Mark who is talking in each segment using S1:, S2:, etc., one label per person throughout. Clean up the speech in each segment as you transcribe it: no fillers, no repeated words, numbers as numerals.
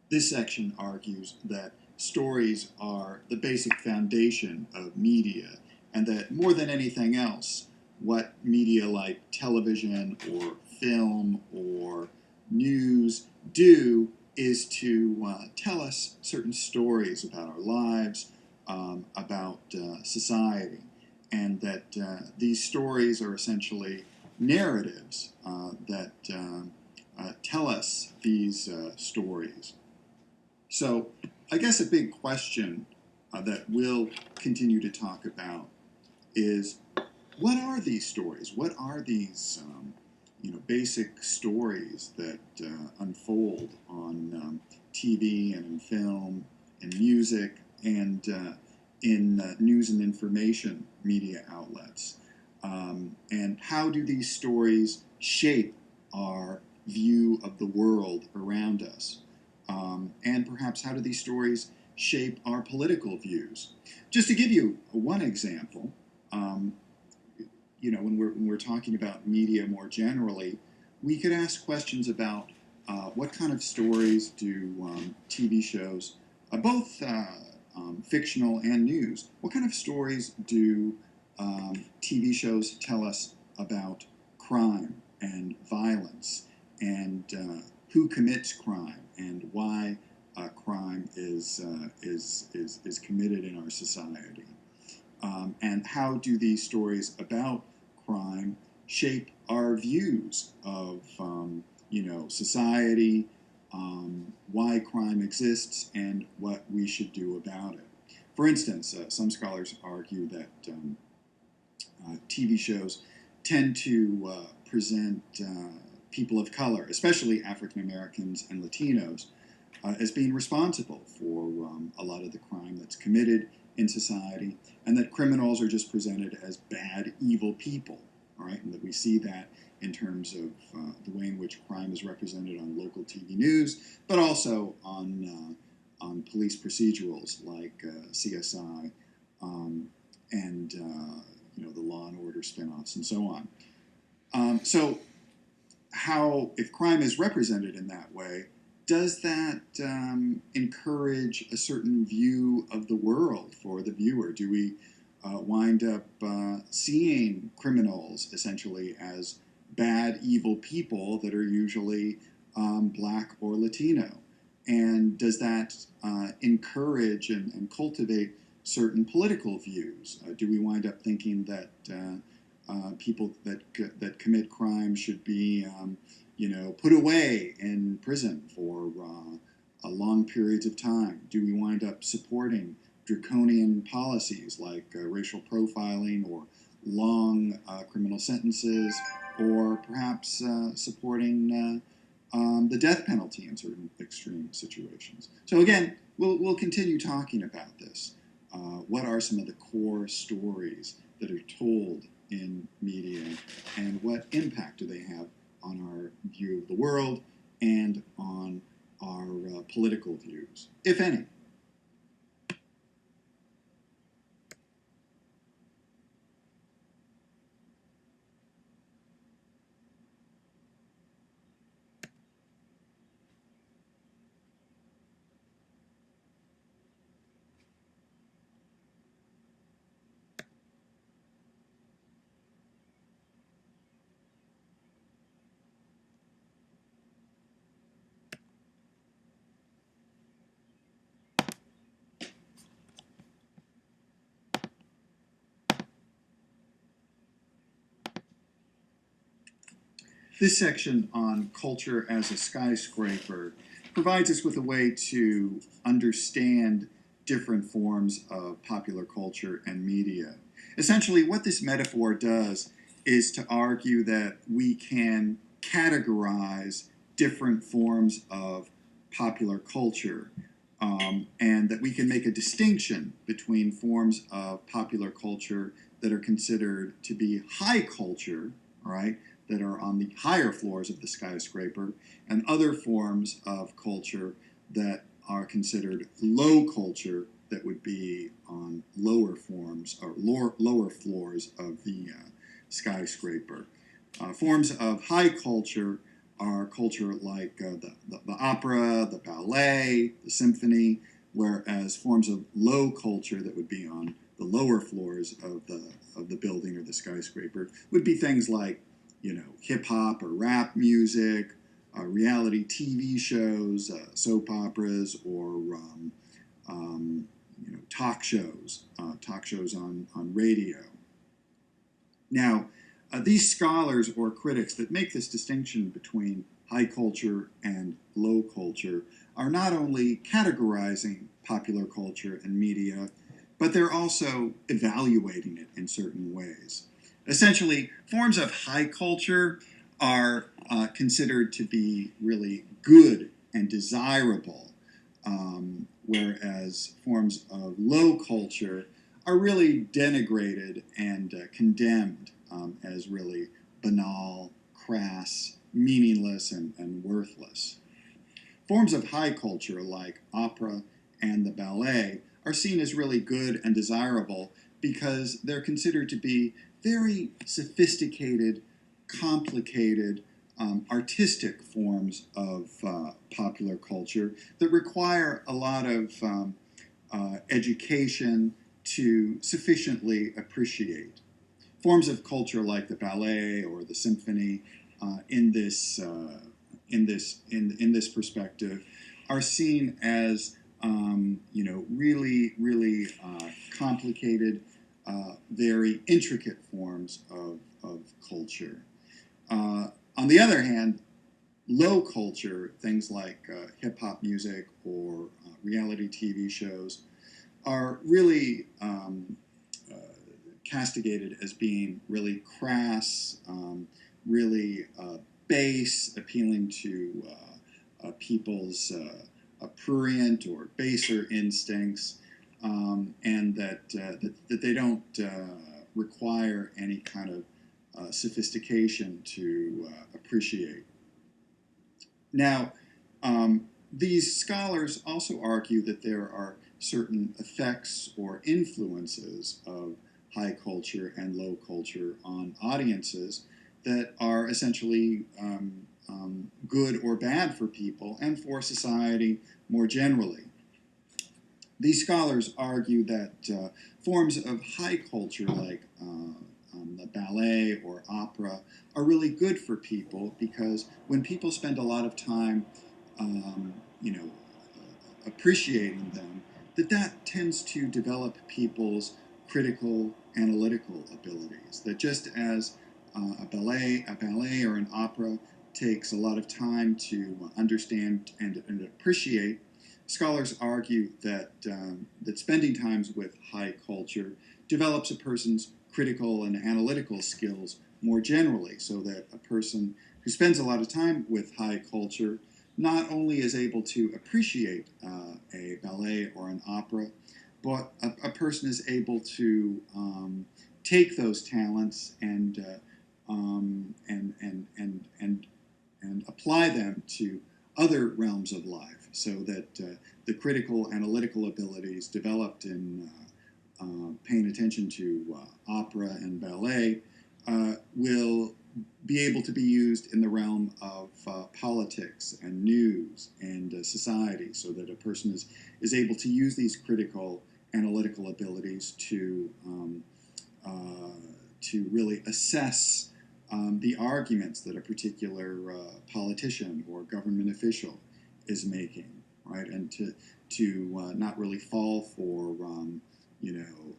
S1: This section argues that stories are the basic foundation of media, and that more than anything else, what media like television or film or news do is to tell us certain stories about our lives, about society, and that these stories are essentially narratives that tell us these stories. So, I guess a big question that we'll continue to talk about is what are these stories? What are these, basic stories that unfold on TV and in film and music and in news and information media outlets? And how do these stories shape our view of the world around us? And perhaps how do these stories shape our political views? Just to give you one example, um, when we're talking about media more generally, we could ask questions about what kind of stories do TV shows, both fictional and news, what kind of stories do TV shows tell us about crime and violence and who commits crime and why crime is committed in our society? And how do these stories about crime shape our views of society, why crime exists, and what we should do about it? For instance, some scholars argue that TV shows tend to present people of color, especially African Americans and Latinos, as being responsible for a lot of the crime that's committed in society, and that criminals are just presented as bad, evil people, all right, and that we see that in terms of the way in which crime is represented on local TV news, but also on police procedurals like CSI and the Law and Order spinoffs and so on. So how, if crime is represented in that way, does that encourage a certain view of the world for the viewer? Do we wind up seeing criminals essentially as bad, evil people that are usually black or Latino? And does that encourage and cultivate certain political views? Do we wind up thinking that people that commit crime should be put away in prison for long periods of time? Do we wind up supporting draconian policies like racial profiling or long criminal sentences, or perhaps supporting the death penalty in certain extreme situations? So again, we'll continue talking about this. What are some of the core stories that are told in media, and what impact do they have on our view of the world and on our political views, if any? This section on culture as a skyscraper provides us with a way to understand different forms of popular culture and media. Essentially, what this metaphor does is to argue that we can categorize different forms of popular culture, and that we can make a distinction between forms of popular culture that are considered to be high culture, all right, that are on the higher floors of the skyscraper, and other forms of culture that are considered low culture, that would be on lower forms or lower floors of the skyscraper. Forms of high culture are culture like the opera, the ballet, the symphony, whereas forms of low culture that would be on the lower floors of the building or the skyscraper would be things like, hip hop or rap music, reality TV shows, soap operas, or talk shows on radio. Now, these scholars or critics that make this distinction between high culture and low culture are not only categorizing popular culture and media, but they're also evaluating it in certain ways. Essentially, forms of high culture are considered to be really good and desirable, whereas forms of low culture are really denigrated and condemned as really banal, crass, meaningless, and worthless. Forms of high culture like opera and the ballet are seen as really good and desirable because they're considered to be very sophisticated, complicated, artistic forms of popular culture that require a lot of education to sufficiently appreciate. Forms of culture like the ballet or the symphony in this perspective are seen as really complicated, very intricate forms of culture. On the other hand, low culture, things like hip hop music or reality TV shows, are really castigated as being really crass, really base, appealing to people's prurient or baser instincts, and that they don't require any kind of sophistication to appreciate. Now, these scholars also argue that there are certain effects or influences of high culture and low culture on audiences that are essentially good or bad for people and for society more generally. These scholars argue that forms of high culture like the ballet or opera are really good for people because when people spend a lot of time, you know, appreciating them, that tends to develop people's critical analytical abilities. That just as a ballet or an opera takes a lot of time to understand and appreciate, scholars argue that that spending times with high culture develops a person's critical and analytical skills more generally, so that a person who spends a lot of time with high culture not only is able to appreciate a ballet or an opera, but a person is able to take those talents and apply them to other realms of life, so that the critical analytical abilities developed in paying attention to opera and ballet will be able to be used in the realm of politics and news and society, so that a person is able to use these critical analytical abilities to really assess the arguments that a particular politician or government official is making, right? And to not really fall for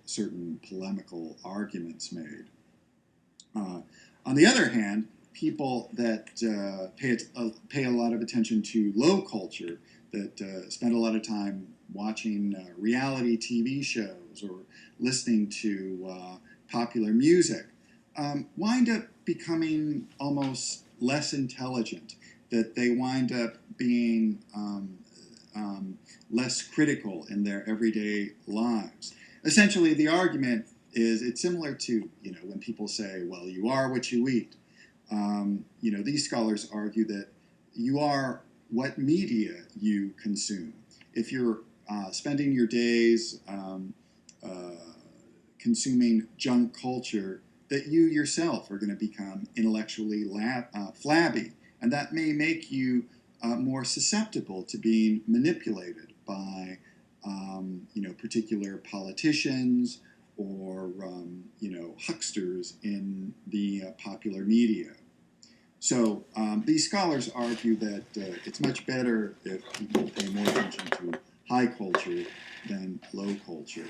S1: certain polemical arguments made. On the other hand, people that pay a lot of attention to low culture, that spend a lot of time watching reality TV shows or listening to popular music, wind up becoming almost less intelligent, that they wind up being less critical in their everyday lives. Essentially, the argument is it's similar to when people say, well, you are what you eat. These scholars argue that you are what media you consume. If you're spending your days consuming junk culture, that you yourself are going to become intellectually flabby and that may make you more susceptible to being manipulated by particular politicians or hucksters in the popular media. So these scholars argue that it's much better if people pay more attention to high culture than low culture.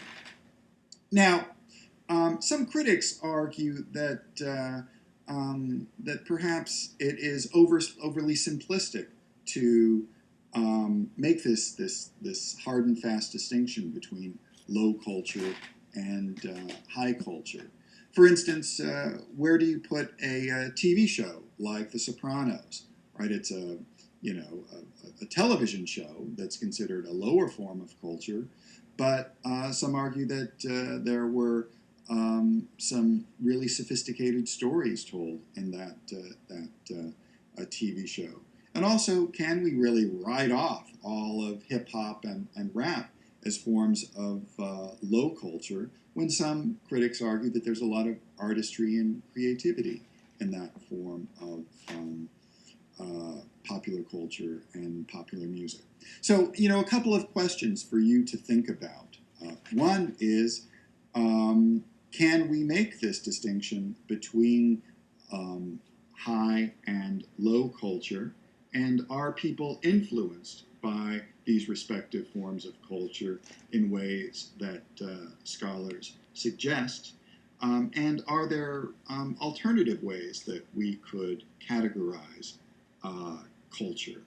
S1: Now, some critics argue that that perhaps it is overly simplistic to make this hard and fast distinction between low culture and high culture. For instance, where do you put a TV show like The Sopranos? Right, it's a television show that's considered a lower form of culture, but some argue that there were some really sophisticated stories told in that TV show. And also, can we really write off all of hip hop and rap as forms of low culture when some critics argue that there's a lot of artistry and creativity in that form of popular culture and popular music? So, a couple of questions for you to think about. One is, can we make this distinction between high and low culture? And are people influenced by these respective forms of culture in ways that scholars suggest? And are there alternative ways that we could categorize culture?